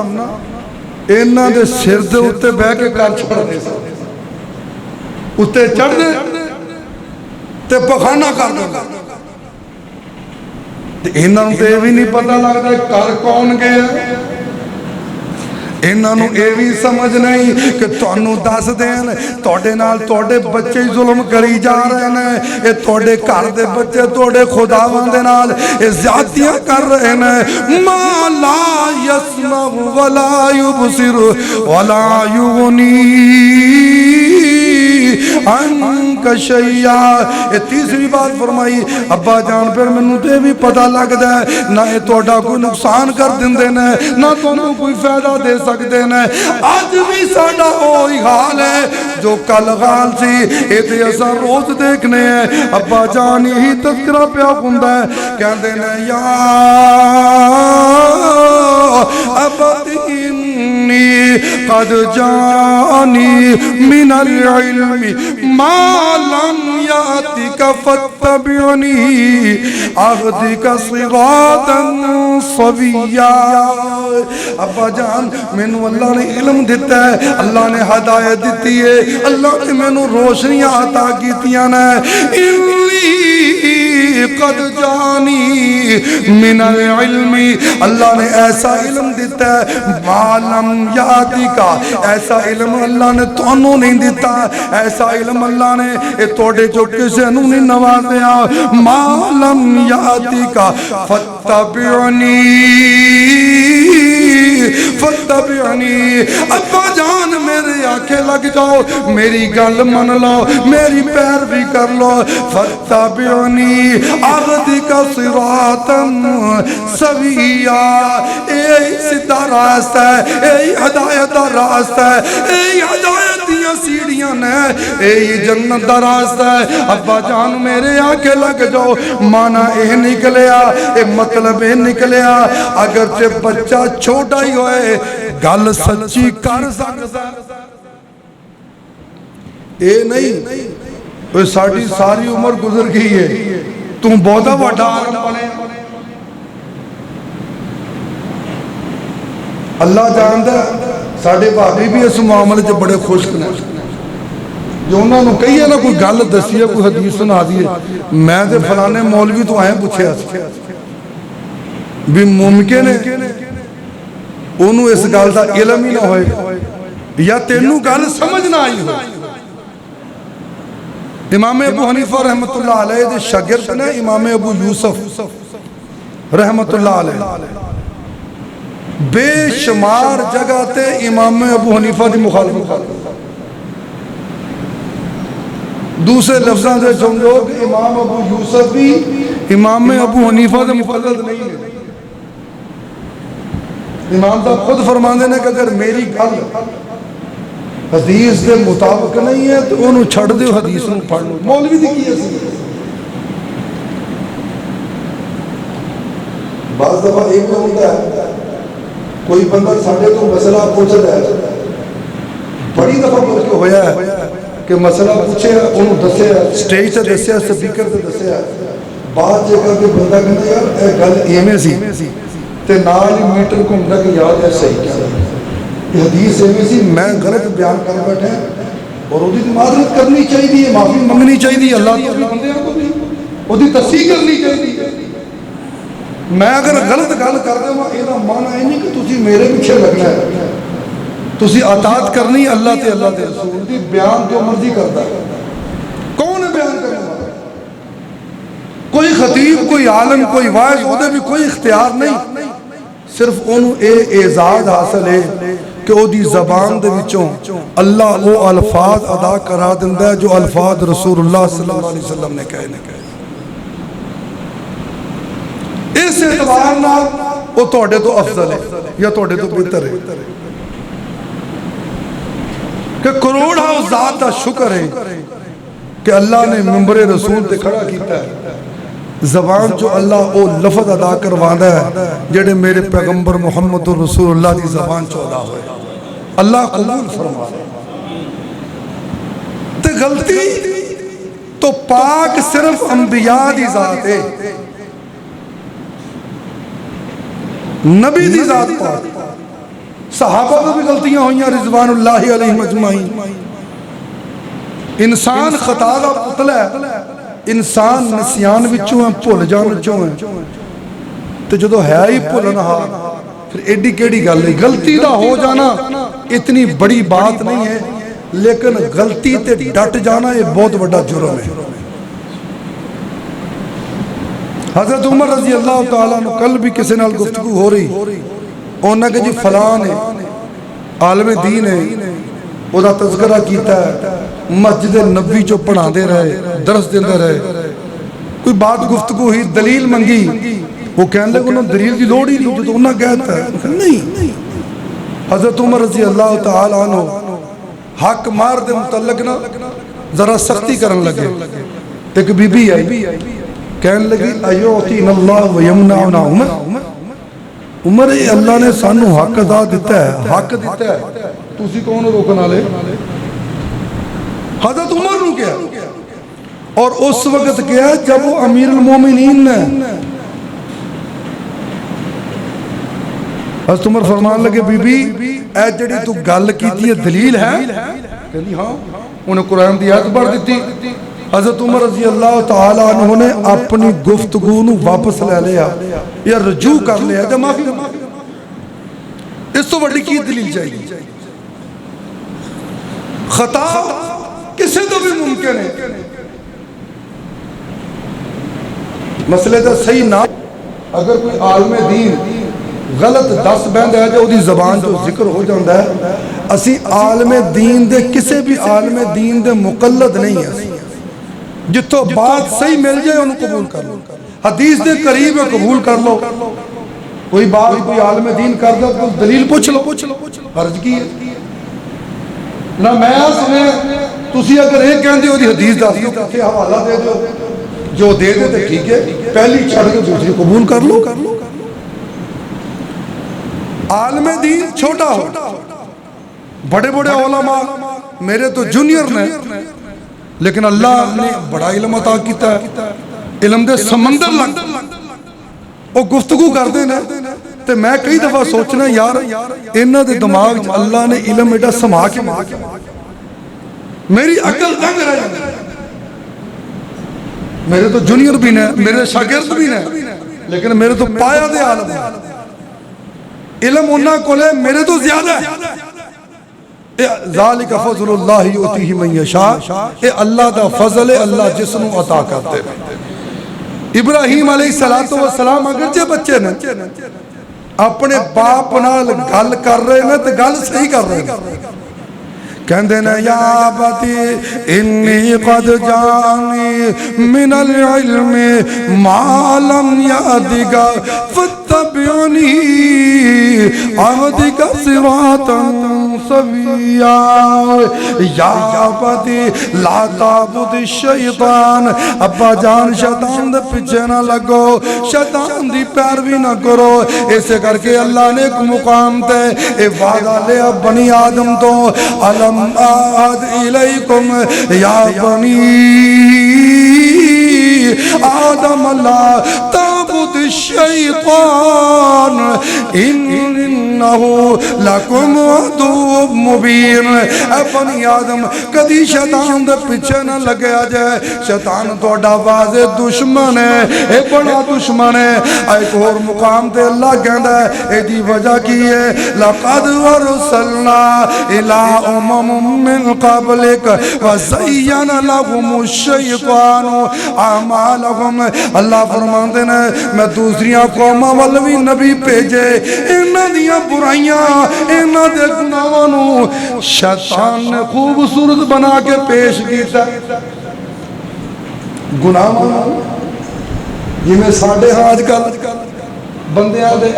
इन्हां दे सिर दे उत्ते बह के कर छड़दे सन, उत्ते चढ़दे ते पखाना कर दिंदे, ते इन्हां नूं ते भी नहीं पता लगदा कर कौन गया। इन्हों ये भी समझ नहीं कि तुहानू दस देन तुहाडे नाल तुहाडे बच्चे जुल्म करी जा रहे हैं, ये तुहाडे घर दे बच्चे तुहाडे खुदावां दे नाल ये ज़्यादतियां कर रहे हैं। मा ला यस्माउ वला युबसिरु वला युगनी अन्का शैया। ये तीसरी बात फरमाई अब्बा जान, फिर मैनू तो भी पता लगता है ना ये तुहाडा कोई नुकसान कर दिंदे ने, ना तुहानू कोई फायदा दे सकते हैं। अज भी साडा वही हाल है जो कल हाल सी, ये ते असां रोज देखने हैं। अब्बा जान यही तज़किरा पिया हुंदा है, कहंदे ने या अबती कद जानी मिनल इल्मी मा लम यातिका फत्तबिउनी अहदिका सिरातन सविया। अब्बा जान मैनू अल्लाह ने इल्म दिता है, अल्लाह ने हदायत दी है, अल्लाह ने मैनू रोशनियां अता कीतियां ने। कद जानी मिनल इल्मी, अल्लाह ने ऐसा इल्म दिता है मालम याती का, ऐसा इल्म अल्लाह ने तुहानू नहीं दिता, ऐसा इल्म अल्लाह ने तोड़े जो किसी नू नहीं नवाज़िया। मालम याती का फत्तबिउनी फत्तबिउनी, अब्बा जान मेरे आखे लग जाओ, मेरी गल मन लो, मेरी पैरवी कर लो। फत्तबिउनी अहदिका सिरातन सविया, यही सीधा रास्ता है, यही हदायत का रास्ता है, यही हदायत दियां सीढ़ियां ने, यही जन्नत का रास्ता है। अब्बा जान मेरे आखे लग जाओ। माना यह निकलिया, ये मतलब यह निकलिया अगर से बच्चा छोटा ही होए गल सच्ची कर सकता, ये नहीं साड़ी सारी उम्र गुजर गई है तू बहुत बड़ा आलम बने। अल्लाह जानता साडे भाभी भी इस मामले च बड़े खुश ने, जो उन्होंने कही ना कोई गल दसी है, कोई हदीस सुना दी है, मैं तो फलाने मौलवी तो आए पूछे भी मुमकिन है उन्होंने इस गल का इलम ही ना होएगा या तेनू गल समझ ना आई हो। इमाम अबू हनीफा रहमतुल्लाह अलैह दे शागिर्द ने इमाम अबू यूसुफ रहमतुल्लाह अलैह, बेशुमार जगह ते इमाम अबू हनीफा की मुखालफत, दूसरे लफ्ज़ों से समझो कि इमाम अबू यूसुफ भी इमाम अबू हनीफा के मुक़ल्लिद नहीं है। इमाम साहब खुद फरमाते हैं कि अगर मेरी गल हदीस के मुताबिक नहीं है तो उन्होंने छड़ दो, हदीस को पढ़ लो। मौलवी दी की बाज़ दफा एक होता है कोई बंदा साढ़े को मसला पूछता है, बड़ी दफा बल्कि होया है कि मसला पूछे उन्होंने दसिया, स्टेज से दसिया, स्पीकर से दसिया, बाद जगह के बंदा कहता यार यह गल इवें सी ते नाल ही मीटर घूमता कि यार यह सही क्या हदीस इवें सी, मैं गलत बयान कर बैठा और उसकी माजरत करनी चाहिए, माफी मंगनी चाहिए, अल्लाह उसकी तस्दीक करनी चाहिए। मैं अगर गलत गल कर देवां इसदा माना यह नहीं कि तुसीं मेरे पीछे लगना है, तुसीं अताअत करनी अल्लाह ते अल्लाह दे रसूल दी। बयान जो मर्जी करता है, कौन है बयान करने वाला? कोई खतीब, कोई आलम, कोई वाइज, उहदे भी कोई इख्तियार नहीं, सिर्फ उन्होंने ये एजाज हासिल है कि ओदी ज़बान दे विचों अल्लाह वो अल्फाज अदा करा दिंदा है जो अल्फाज रसूलुल्लाह सल्लल्लाहु अलैहि वसल्लम ने कहे ने। इस एतबार नाल वो तुहाडे तो अफजल है या तुहाडे तो बेहतर है कि करोड़ हाउ ज़ात दा शुक्र है कि अल्लाह ने मिंबर रसूल ते खड़ा किया है। ज़बान जो अल्लाह वो लफ्ज़ अदा करवांदा है जेड़े मेरे पैगंबर मुहम्मद रसूलुल्लाह की ज़बान चो अदा होए, अल्लाह कबूल फरमाए। ते गलती तो पाक सिर्फ अंबिया दी ज़ात है, नबी दी ज़ात पाक। सहाबा को भी गलतियां हुई रिज़वानुल्लाहि अलैहिम अजमाइन। इंसान खता का पुतला है, इंसान नसियान विचों है, भुल जान विचों है, तो जो है ही भुलनहार फिर एडी केड़ी गल है। गलती का हो जाना इतनी बड़ी बात नहीं है, लेकिन गलती ते डट जाना ये बहुत बड़ा जुर्म है। हज़रत उमर रज़ी अल्लाह तआला अन्हु कल भी किसी नाल गुफ्तगू हो रही, उन्होंने कहा जी फलान है आलमे दीन है, उसका तज़किरा किया, मस्जिद नबी चो पढ़ाते रहे, दरस देते रहे, कोई बात गुफ्तगू हुई, दलील मंगी, वो कहने लगे उन्होंने दलील की लोड़ ही नहीं, जो उन्होंने कहता है नहीं। हज़रत उमर रज़ी अल्लाह तआला अन्हु हक मार दे मुतल्लक ना जरा सख्ती करन लगे। एक बीबी आई कहने लगी अयोतीनल्लाह व यमनउना उमर, उमर अल्लाह ने सानू हक अदा दिता है, हक दिता है, तुसी कौन रोकने वाले? हज़रत उमर ने किया और उस वक्त किया जब वो अमीरुल मोमिनीन ने। हज़रत उमर फरमान लगे बीबी ऐ जड़ी तू गल कीती है दलील है? कहती हाँ। उन्हें कुरान की आयत पढ़ दी। हज़रत उमर रज़ी अल्लाह तआला अन्हु ने अपनी गुफ्तगू नूं वापस ले लिया या रजू कर लिया या माफी, इस तो वड्डी की दलील चाहिए। खता किसी तो भी मुमकिन है, मसले का सही ना अगर कोई आलमे दीन गलत दस बहद है जो उसकी जबान जो जिक्र हो जाता है, असी आलमे दीन दे किसी भी आलमे दीन दे मुकल्लद नहीं है। जितों बात सही मिल जाए उन्हें कबूल कर लो, हदीस दे करीब है कबूल कर लो। कोई बात कोई आलमे दीन कर दो तो दलील पूछ लो, फर्ज की है ना। मैं सुने तुसी अगर ये कहते हो हदीस दस दो किसी हवाला दे दो, जो दे दे तो ठीक है, पहली छड़ के दूसरी कबूल कर लो। आलमे दीन छोटा हो, बड़े बड़े उलमा मेरे तो जूनियर ने, लेकिन अल्लाह ने बड़ा इल्म अता किया है, इल्म दे समंदर लग वो गुफ्तगू करते हैं। तो मैं कई दफा सोचना यार इन्हों के दिमाग च अल्लाह ने इल्म एडा समा के मेरी अकल दंग रह जाती। मेरे तो जूनियर भी ने, मेरे शागिर्द भी ने, लेकिन मेरे तो पाया दे आलम इल्म उन्हां कोले मेरे तो ज्यादा है। ज़ालिका फ़ज़लुल्लाहि युतीही मन यशा, ये अल्लाह दा फजल है, अल्लाह जिसनू अता करते हैं। इब्राहीम अलैहिस्सलातु वस्सलाम अगरचे बच्चे ने अपने बाप नाल गल कर रहे हैं तो गल सही कर रहे हैं। कहते न या अबती इन्नी क़द जानी मिनल इल्मि मा लम यादिका फत्तबिउनी अहदिका सिरातन सविया। या अबती ला ताबुद शैतान, अब्बा जान शैतान दे पीछे ना लगो, शैतान दी पैरवी ना करो। इसे करके अल्लाह ने एक मुकाम ते ए वादा लिया बनी आदम तो, अलम आद इलैकुम या बनी आदम ला ताबुद शैतान इन्नहु लकुम अदुव्वुम मुबीन। ऐ बनी आदम कदी शैतान दे पीछे ना लगया जाए, शैतान तुहाडा वाज़े दुश्मन है, ए बड़ा दुश्मन है। एक और मुकाम ते अल्लाह कहंदा है एदी वजह की है, लक़द अरसलना इला उमम मिन क़ब्लिक व ज़य्यना लहुमुश शैतानु अमालहुम। अल्लाह फरमाते ने मैं दूसरियां कौमां वल भी नबी भेजे, इन्हां दियां बुराइयां इन्हां दे गुनाहां नूं शैतान ने खूबसूरत बना के पेश किया। गुनाहां जिवें साडे हां अजकल बंदियां दे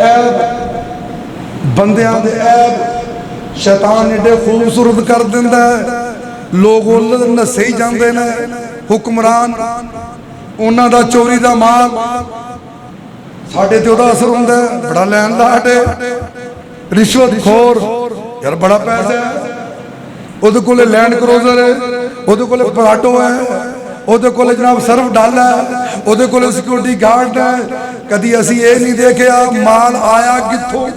ऐब शैतान एडे खूबसूरत कर दिंदा है, लोग उन्हें नसे ही जाते हैं। हुक्मरान उन्हां दा चोरी दा माल साडे ते ओहदा असर हुंदा है, बड़ा लैन लाट है, रिश्वत खोर यार बड़ा पैसा है, ओहदे कोले लैंड क्रूजर है, ओहदे कोले पराटो है, ओहदे कोले जनाब सर्फ डाला है, ओहदे कोले सिक्योरिटी गार्ड है। कदी असी ये नहीं देखा माल आया कित्थों।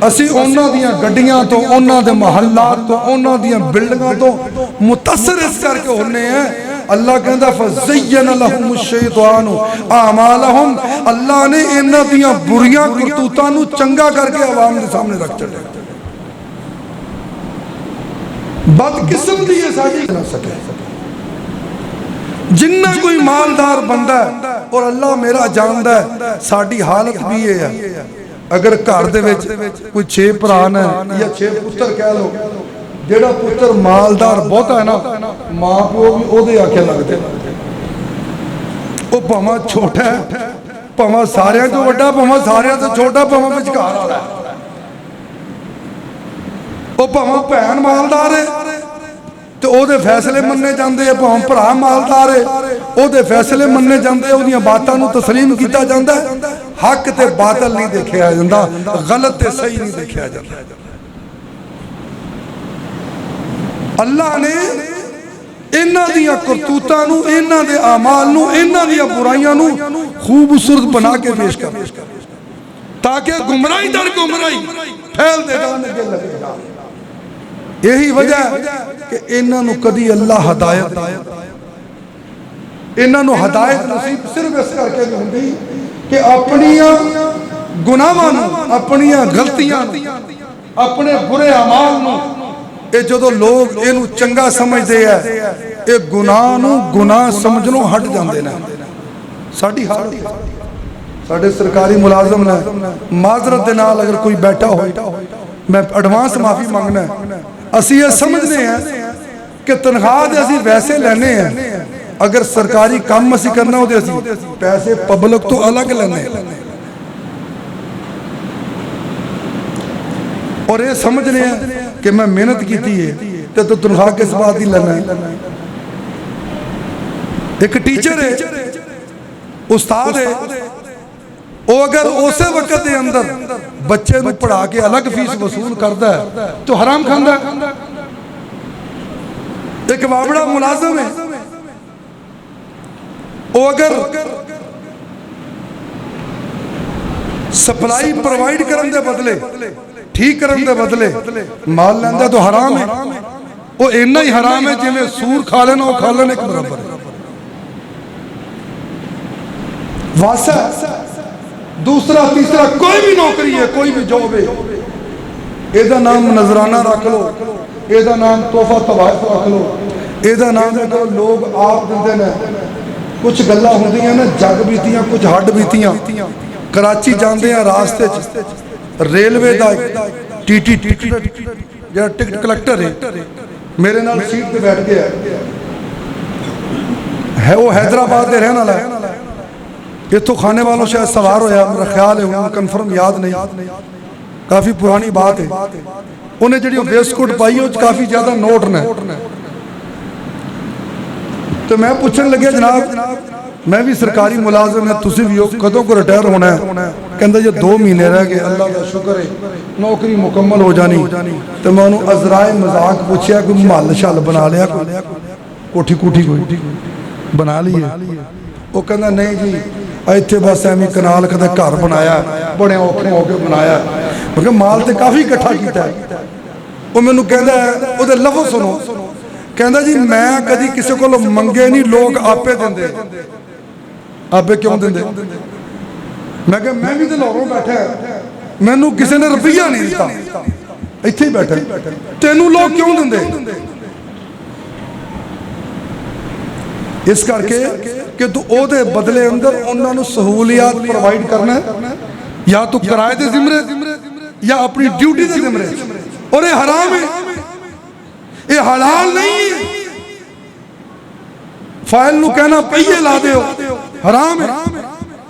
असी उन्हां दियां गड्डियां तो, उन्हां दे महल्लात तो, उन्हां दियां बिल्डिंगां तो मुतासर इस करके होने हैं। अल्लाह कहता फ़ज़य्यन लहुमुश शैतानु अमालहुम, अल्लाह ने इन्हां दियां बुरियां करतूतां नूं चंगा करके आवाम के सामने रख छड्या। बदकिस्मती है साडी ना सके। जिन्ना कोई मालदार बंदा है और अल्लाह मेरा जानदा है, साडी हालत भी ये है। अगर घर दे विच कोई 6 भरा ने या 6 पुत्र कह लो, जेड़ा पुत्र मालदार बहुत है ना, मां प्यो भी ओदे आखे लगते, वो भावें छोटा है, भावें सारियां तो वड्डा, भावें सारियां तो छोटा, भावें विचकार वाला, वो भावें भैन मालदार है तो ओदे फैसले मन्ने जाते हैं, भावें भरा मालदार है ओदे फैसले मन्ने जाते, ओदियां बातां नूं तस्लीम किया जाता है। हक ते बातल नहीं देखा जाता, गलत ते सही नहीं देखा जाता। अल्लाह ने इन्हां दियां करतूतां नूं, इन्हां दे अमाल नूं, इन्हां दियां बुराइयां नूं खूबसूरत बना के पेश कर, ताकि गुमराही दर गुमराही फैलदे जाण, अगे लगे जाण। यही वजह कि इन्हों कदी अल्लाह हदायत इन्हों हदायत नसीब सिर्फ इस करके नहीं होंगी कि अपनिया गुनाहां अपनिया गलतियां अपने बुरे अमाल ये जो लोग इनू चंगा समझते हैं ये गुनाह नू गुनाह समझनों हट जाते हैं। साडी हालत साडे सरकारी मुलाजम ने माजरत के नाल अगर कोई बैठा हो मैं एडवांस माफ़ी मंगना असी ये समझते हैं कि तनख्वाह तो असी वैसे लेने हैं अगर सरकारी काम असी करना होते असी पैसे पब्लिक तो अलग लेने और ये समझने हैं कि मैं मेहनत की है तो तनख्वाह किस बात की लेना है। एक टीचर है उस्ताद है वो अगर उस वक्त के अंदर बच्चे को पढ़ा के अलग फीस वसूल करता है तो हराम खांदा है। एक बाबड़ा मुलाजम है वो अगर सप्लाई प्रोवाइड करने के बदले ठीक करने के बदले माल लेंदा तो हराम है। वो इन्ना ही हराम है जिवें सूर खा लेना वो खा लेना एक बराबर वासा। दूसरा तीसरा कोई भी नौकरी है कोई भी जॉब है एदा नाम नजराना रख लो एदा नाम तोहफा तवाइफ रख लो एदा नाम तो लोग आप देंदे ने कुछ गल्लां होंदियां ने जग बीतियां कुछ हड बीतियां। कराची जाते हैं रास्ते रेलवे का टीटी जो टिकट कलैक्टर है मेरे नाल सीट पे बैठ गया है वो हैदराबाद के रहने वाला है इतों खाने वालों शायद सवार होया मेरा ख्याल है कन्फर्म याद नहीं काफ़ी पुरानी बात है। उन्हें जी वेस्टकोट पाई काफ़ी ज़्यादा नोट ने तो मैं पूछने लगे जनाब मैं भी सरकारी मुलाजिम है तुसी भी हो कदों को रिटायर होना है कहता जो 2 महीने रह गए अल्लाह का शुक्र है नौकरी मुकम्मल हो जानी। तो मैं उन्होंने अजराए मजाक पूछया कोई महल शल बना लिया कोठी कोठी कोई बना ली है वो कहना नहीं जी इतने बस एवं कनाल कदे घर बनाया बड़े औखे होके बनाया क्योंकि माल तो काफ़ी इकट्ठा किया। वो मैनू कहता है वो लफ्ज़ सुनो कहता जी मैं कभी किसी को मंगे नहीं लोग आपे देंदे आपे क्यों देंदे मैं कहा मैं भी तो लाहौरों बैठा मैनू किसी ने रुपया नहीं दिता इत्थे ही बैठा तेनू लोग क्यों देंदे इस करके कि तू ओदे बदले अंदर उन्होंने सहूलियात प्रोवाइड करना या तू किराए के जिम्मे या अपनी ड्यूटी के जिम्मे और ये हराम है ये हलाल नहीं है। फाइल नू कहना पहिए ला दो हराम है।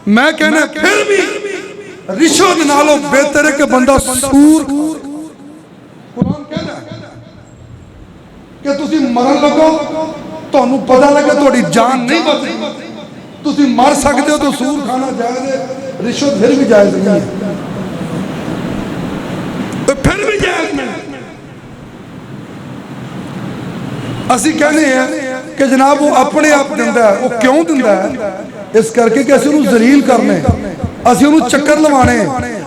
मैं कहना फिर भी रिश्वत नालों बेहतर है कि बंदा सूर कुरान कहना कि तुसी मरन लगो ਤੁਹਾਨੂੰ पता लगे थोड़ी जान नहीं बचती तुसी मर सकते हो तो सूर खाना जायज़ है रिश्वत फिर भी जायज़ नहीं है तो फिर भी जायज़ नहीं। असी कहने हैं कि जनाब वो अपने आप दिंदा है वो क्यों दिंदा है इस करके कि असी उन्हें जलील करने असी उन्हें चक्कर लवाने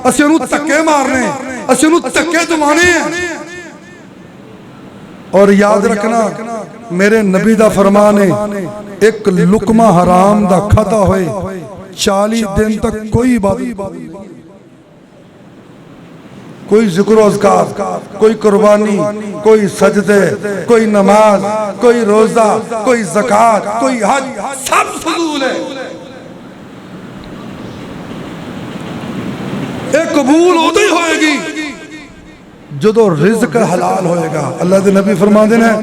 असी उन्हें धक्के मारने असी उन्हें धक्के दवाने और याद रखना मेरे नबी दा फरमान है एक लुकमा हराम दा खाता होए 40 दिन तक कोई इबादत कोई जिक्र अज़कार कोई कुर्बानी कोई सजदे कोई नमाज कोई रोजा कोई ज़कात कोई हज सब फजूल है। ये कबूल उदो ही होएगी जो रिज़्क हलाल होएगा। अल्लाह के नबी फरमाते हैं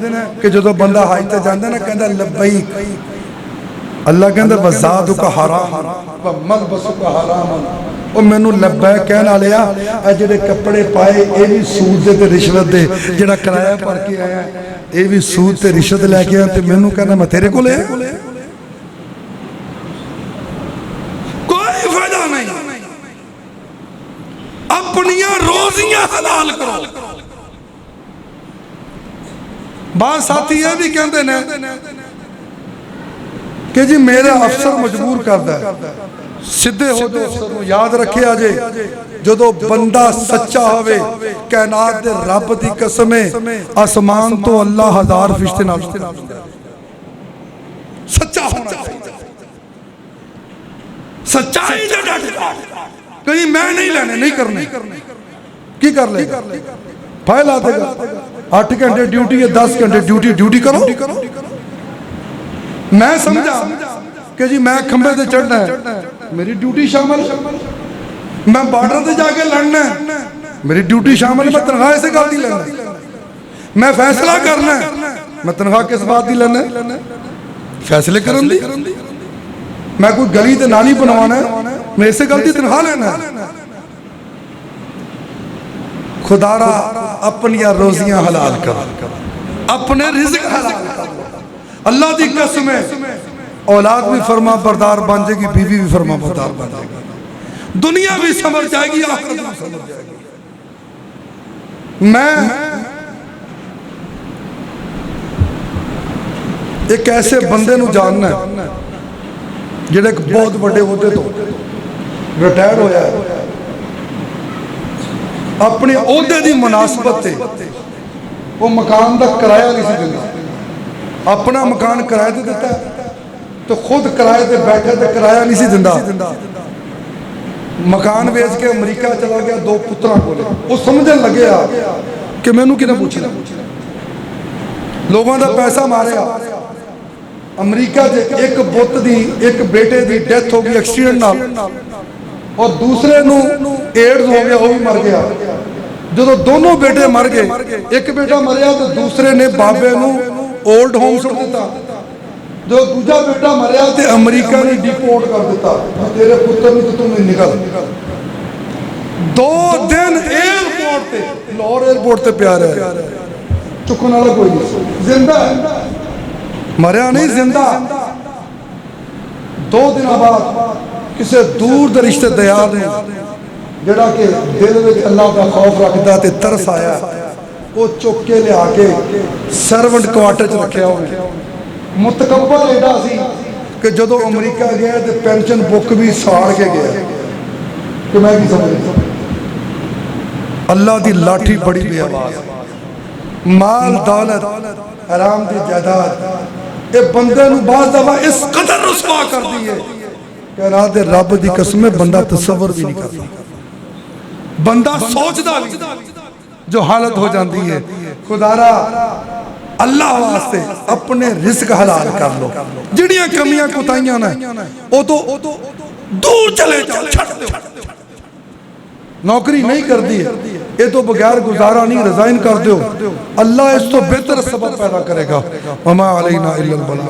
कि जो बंदा हज ते जाता ना कहता लब्बैक अल्लाह कहता वज़ादुका हराम व मलबसुका हराम और मैनू लब्बैक कहने वाले आ जेडे कपड़े पाए ये भी सूद ते रिश्वत दे जेड़ा किराया भर के आया ये भी सूद ते रिश्वत लैके आया ते मैनू कहना मैं तेरे को कोई फायदा नहीं। अपनियां रोजियां हलाल करो। बात साथी ये भी कहते हैं कि जी मेरा अफसर मजबूर करता है ਸਿੱਧੇ ਹੋ ਜਾਓ। ਨੂੰ ਯਾਦ ਰੱਖਿਆ ਜੇ, ਜਦੋਂ ਬੰਦਾ ਸੱਚਾ ਹੋਵੇ, ਕਾਇਨਾਤ ਦੇ ਰੱਬ ਦੀ ਕਸਮ ਹੈ, ਆਸਮਾਨ ਤੋਂ ਅੱਲਾਹ 1000 ਫਰਿਸ਼ਤੇ ਨਾਲ ਸੱਚਾ ਹੋਣਾ ਚਾਹੀਦਾ। ਸੱਚਾਈ ਦਾ ਡਟ ਕहीं मैं नहीं लेने नहीं करने की कर ले फाइल आ देगा। 8 घंटे ड्यूटी है, 10 घंटे ड्यूटी करो। मैं समझा कि जी मैं खंबे से चढ़ना है, मेरी ड्यूटी शामिल। मैं बॉर्डर से जाके लड़ना है, मेरी ड्यूटी शामिल। मैं तनख्वाह इसे गल की लेना। मैं फैसला करना है, मैं तनख्वाह किस बात की लेना? फैसले करन दी। मैं कोई गली ते नाली बनवाना है, मैं इसे गल की तनख्वाह लेना है। खुदारा अपनी रोजियां हलाल कर, अपने रिज़्क हलाल कर। अल्लाह की कसम है, औलाद भी फरमा बरदार बन जाएगी, बीवी भी फरमा बरदार बन जाएगी, दुनिया भी समझ जाएगी, आखिरत भी समझ जाएगी। मैं एक ऐसे बंदे नूं जानना है जिहड़ा एक बहुत बड़े ओहदे तो रिटायर होया है, अपने ओहदे की मुनासबत से वो मकान का किराया नहीं सी दिंदा। अपना मकान किराए ते दिता तो खुद किराए ते बैठे तो किराया नहीं सी दिंदा। मकान बेच के अमरीका चला गया, 2 पुत्रां कोले। वो समझन लगे कि मैनू किने पूछना, लोगों का पैसा मारिया। अमरीका एक पुत दी, एक बेटे की डेथ हो गई एक्सीडेंट नाल, और दूसरे नू एड्स हो गया, वो भी मर गया। जो दोनों बेटे मर गए, एक बेटा मरिया तो दूसरे ने बाबे नू ओल्ड होम सुट दिता। जो दूजा बेटा मरिया तो अमरीका ने डिपोर्ट कर दिता, तेरे पुत्र नू तो तुम निकल। 2 दिन एयरपोर्ट ते, लाहौर एयरपोर्ट ते प्यार है, चुकन वाला कोई नहीं, जिंदा है, मरिया नहीं, जिंदा। 2 दिन बाद किसी दूर दे रिश्तेदार ने जिहड़ा कि दिल में अल्लाह का खौफ रखता ते तरस आया, वो चुक के लिया के सर्वेंट क्वार्टर च रखा। मुतकब्बर एडा सी कि जदों अमरीका गया तो पेंशन बुक भी साड़ के गया कि मैं की समझ। अल्लाह की लाठी बड़ी बेआवाज, माल दौलत हराम की जायदाद, ये बंदे नूं बाज़ दफा इस कदर रुसवा कर दी है कि रात दे रब दी कसम है, बंदा तसव्वुर भी नहीं करता, बंदा सोचदा भी, जो हालत हो जाती है। खुदारा अल्लाह वास्ते अपने रिज़्क हलाल कर लो। जिहड़ियां कमियां कुताइयां ने वो तो दूर चले जाओ, छड्ड दो। नौकरी नहीं करती है, ये तो बगैर गुजारा नहीं, रिजाइन कर दो। अल्लाह इस तो बेहतर सबब पैदा करेगा। वमा अलैना इल्लल बलाग।